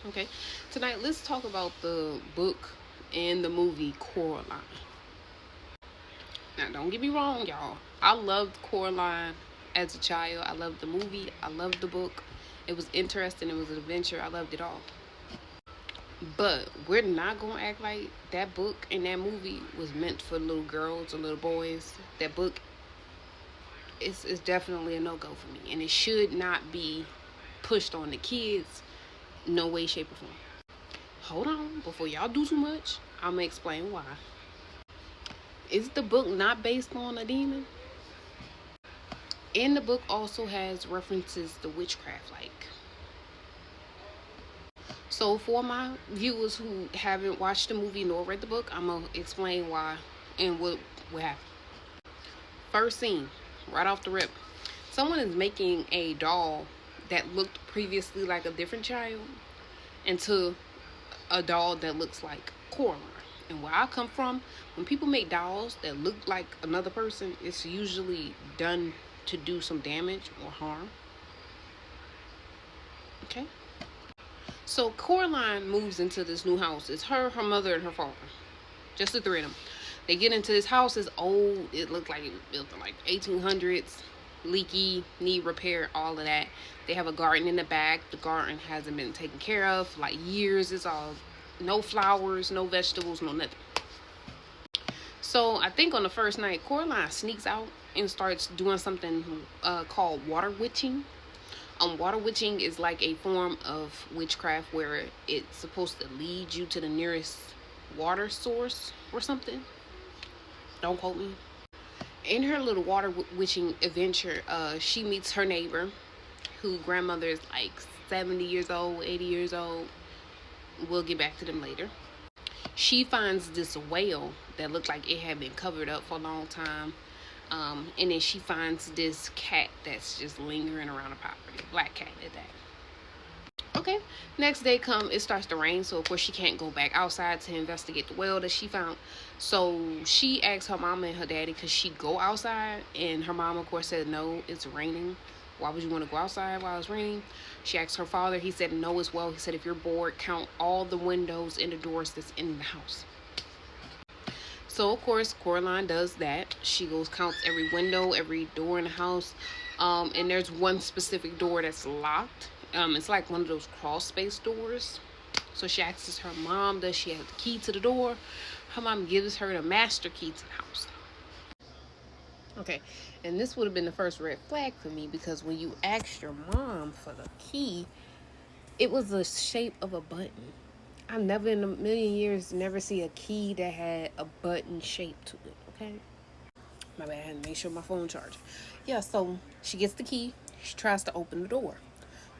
Okay, tonight let's talk about the book and the movie Coraline. Now, don't get me wrong, y'all. I loved Coraline as a child. I loved the movie. I loved the book. It was interesting. It was an adventure. I loved it all. But we're not gonna act like that book and that movie was meant for little girls or little boys. That book is definitely a no go for me, and it should not be pushed on the kids. No way, shape, or form. Hold on, before y'all do too much, I'm gonna explain why. Is the book not based on a demon? And the book also has references to witchcraft, like. So for my viewers who haven't watched the movie nor read the book, I'm gonna explain why and what happened. First scene, right off the rip, someone is making a doll that looked previously like a different child into a doll that looks like Coraline. And where I come from, when people make dolls that look like another person, it's usually done to do some damage or harm. Okay? So Coraline moves into this new house. It's her mother, and her father. Just the three of them. They get into this house. It's old. It looked like it was built in like 1800s. Leaky, need repair, all of that. They have a garden in the back. The garden hasn't been taken care of like years. It's all no flowers, no vegetables, no nothing. So I think on the first night, Coraline sneaks out and starts doing something called water witching. Water witching is like a form of witchcraft where it's supposed to lead you to the nearest water source or something. Don't quote me. In her little water witching adventure, she meets her neighbor, who grandmother is like 70 years old, 80 years old. We'll get back to them later. She finds this whale that looked like it had been covered up for a long time. And then she finds this cat that's just lingering around the property. Black cat at that. Okay, next day come, it starts to rain, so of course she can't go back outside to investigate the well that she found. So she asks her mama and her daddy, could she go outside? And her mom of course said no, it's raining. Why would you want to go outside while it's raining? She asked her father. He said no as well. He said, if you're bored, count all the windows and the doors that's in the house. So of course Coraline does that. She goes, counts every window, every door in the house. And there's one specific door that's locked. It's like one of those crawl space doors. So she asks her mom, does she have the key to the door? Her mom gives her the master key to the house. Okay, and this would have been the first red flag for me, because when you asked your mom for the key, it was the shape of a button. I never in a million years never see a key that had a button shape to it. Okay, my bad. I had to make sure my phone charged. Yeah, so she gets the key. She tries to open the door.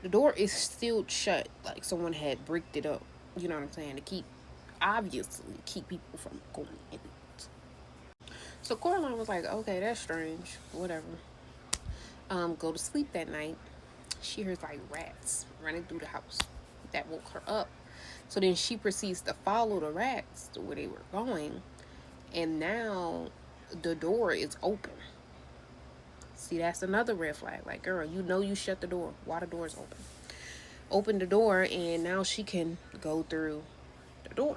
The door is still shut, like someone had bricked it up. You know what I'm saying? To keep people from going in. So Coraline was like, okay, that's strange. Whatever. Go to sleep that night. She hears like rats running through the house. That woke her up. So then she proceeds to follow the rats to where they were going. And now the door is open. See, that's another red flag. Like, girl, you know you shut the door. Why the door is open? Open the door, and now she can go through the door.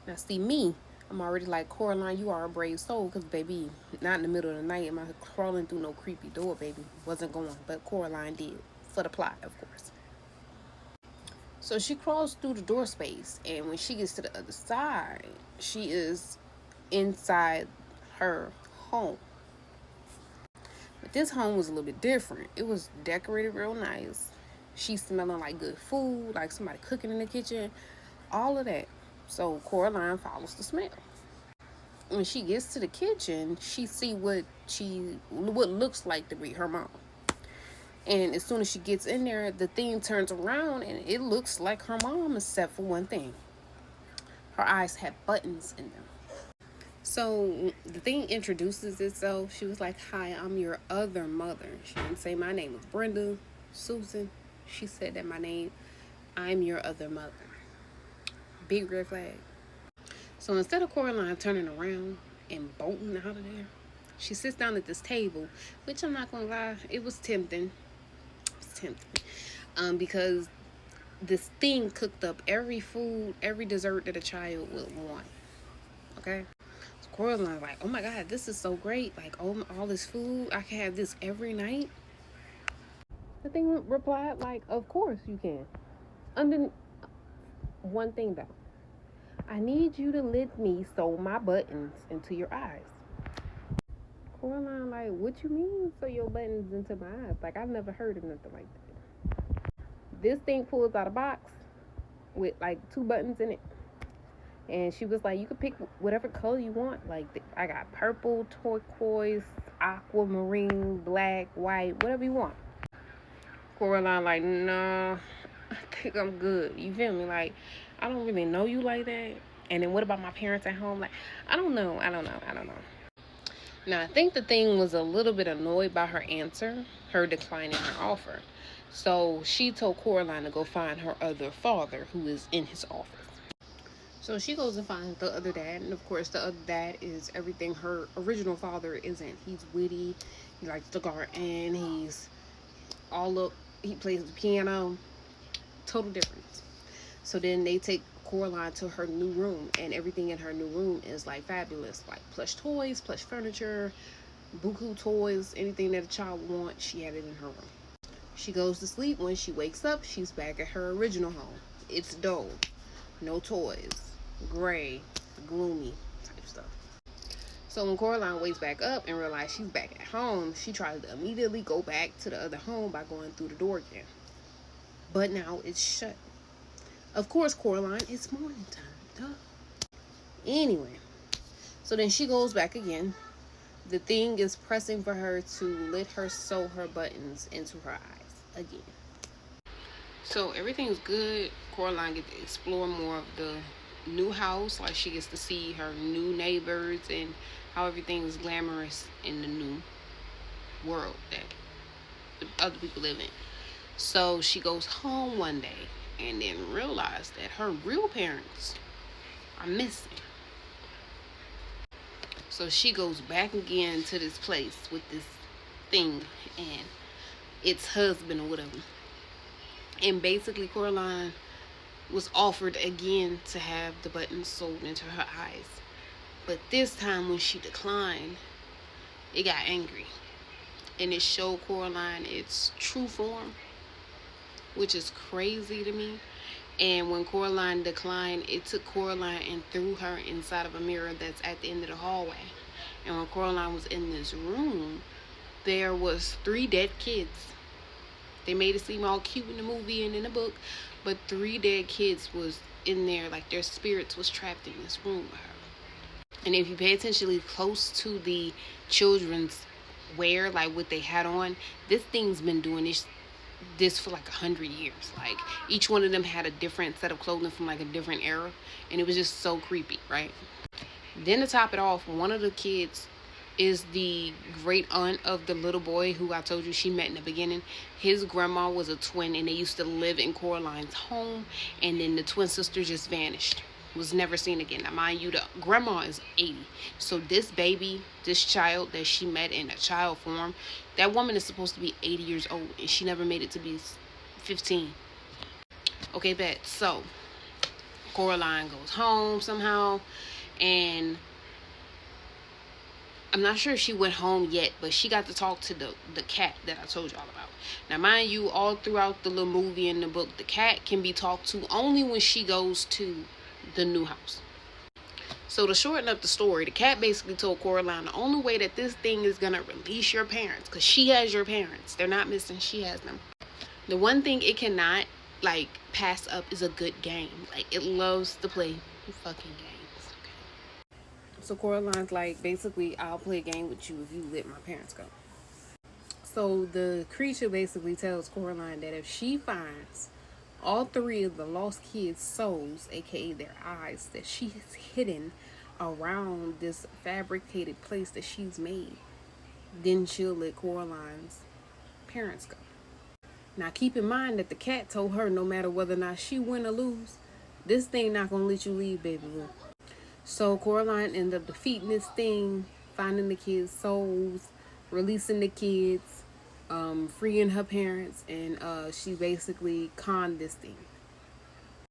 Now, see me, I'm already like, Coraline, you are a brave soul, because, baby, not in the middle of the night am I crawling through no creepy door, baby. Wasn't going, but Coraline did. For the plot, of course. So she crawls through the door space, and when she gets to the other side, she is inside her home. But this home was a little bit different. It was decorated real nice. She's smelling like good food, like somebody cooking in the kitchen, all of that. So Coraline follows the smell. When she gets to the kitchen, she see what looks like to be her mom. And as soon as she gets in there, the thing turns around and it looks like her mom, except for one thing. Her eyes had buttons in them. So the thing introduces itself. She was like, hi, I'm your other mother. She didn't say my name was Brenda, Susan. She said that I'm your other mother. Big red flag. So instead of Coraline turning around and bolting out of there, she sits down at this table, which I'm not going to lie, it was tempting. Because this thing cooked up every food, every dessert that a child would want. Okay? So Coraline's like, oh my God, this is so great. Like, oh, all this food, I can have this every night. The thing replied, like, of course you can. Under one thing though, I need you to let me sew my buttons into your eyes. Coraline, like, what you mean sew your buttons into my eyes? Like, I've never heard of nothing like that. This thing pulls out a box with like 2 buttons in it. And she was like, you can pick whatever color you want. Like, I got purple, turquoise, aquamarine, black, white, whatever you want. Coraline, like, nah, I think I'm good. You feel me? Like, I don't really know you like that. And then what about my parents at home? Like, I don't know. Now, I think the thing was a little bit annoyed by her answer, her declining her offer. So she told Coraline to go find her other father, who is in his office. So she goes and finds the other dad, and of course the other dad is everything her original father isn't. He's witty, he likes to garden, he's all up, he plays the piano, total difference. So then they take Coraline to her new room, and everything in her new room is like fabulous, like plush toys, plush furniture, buku toys, anything that a child wants, she had it in her room. She goes to sleep. When she wakes up, she's back at her original home. It's dull, no toys, gray, gloomy type stuff. So when Coraline wakes back up and realizes she's back at home, she tries to immediately go back to the other home by going through the door again. But now it's shut. Of course, Coraline, it's morning time. Duh. Anyway, so then she goes back again. The thing is pressing for her to let her sew her buttons into her eyes again. So everything's good. Coraline gets to explore more of the new house. Like, she gets to see her new neighbors and how everything is glamorous in the new world that the other people live in. So she goes home one day and then realizes that her real parents are missing. So she goes back again to this place with this thing and its husband or whatever. And basically Coraline was offered again to have the buttons sewed into her eyes. But this time when she declined, it got angry. And it showed Coraline its true form, which is crazy to me. And when Coraline declined, it took Coraline and threw her inside of a mirror that's at the end of the hallway. And when Coraline was in this room, there was 3 dead kids. They made it seem all cute in the movie and in the book, but 3 dead kids was in there, like their spirits was trapped in this room with her. And if you pay attention close to the children's wear, like what they had on, this thing's been doing this for like 100 years. Like, each one of them had a different set of clothing from like a different era, and it was just so creepy, right? Then to top it off, one of the kids is the great aunt of the little boy who I told you she met in the beginning. His grandma was a twin, and they used to live in Coraline's home, and then the twin sister just vanished, was never seen again. Now mind you, the grandma is 80, so this baby, this child that she met in a child form, that woman is supposed to be 80 years old, and she never made it to be 15. Okay, bet. So Coraline goes home somehow, and I'm not sure if she went home yet, but she got to talk to the cat that I told y'all about. Now, mind you, all throughout the little movie and the book, the cat can be talked to only when she goes to the new house. So to shorten up the story, the cat basically told Coraline the only way that this thing is going to release your parents, because she has your parents. They're not missing. She has them. The one thing it cannot, like, pass up is a good game. Like, it loves to play fucking games. So Coraline's like, basically, I'll play a game with you if you let my parents go. So the creature basically tells Coraline that if she finds all 3 of the lost kids' souls, aka their eyes, that she has hidden around this fabricated place that she's made, then she'll let Coraline's parents go. Now keep in mind that the cat told her no matter whether or not she win or lose, this thing not gonna let you leave, baby. So Coraline ended up defeating this thing, finding the kids' souls, releasing the kids, freeing her parents, and she basically conned this thing.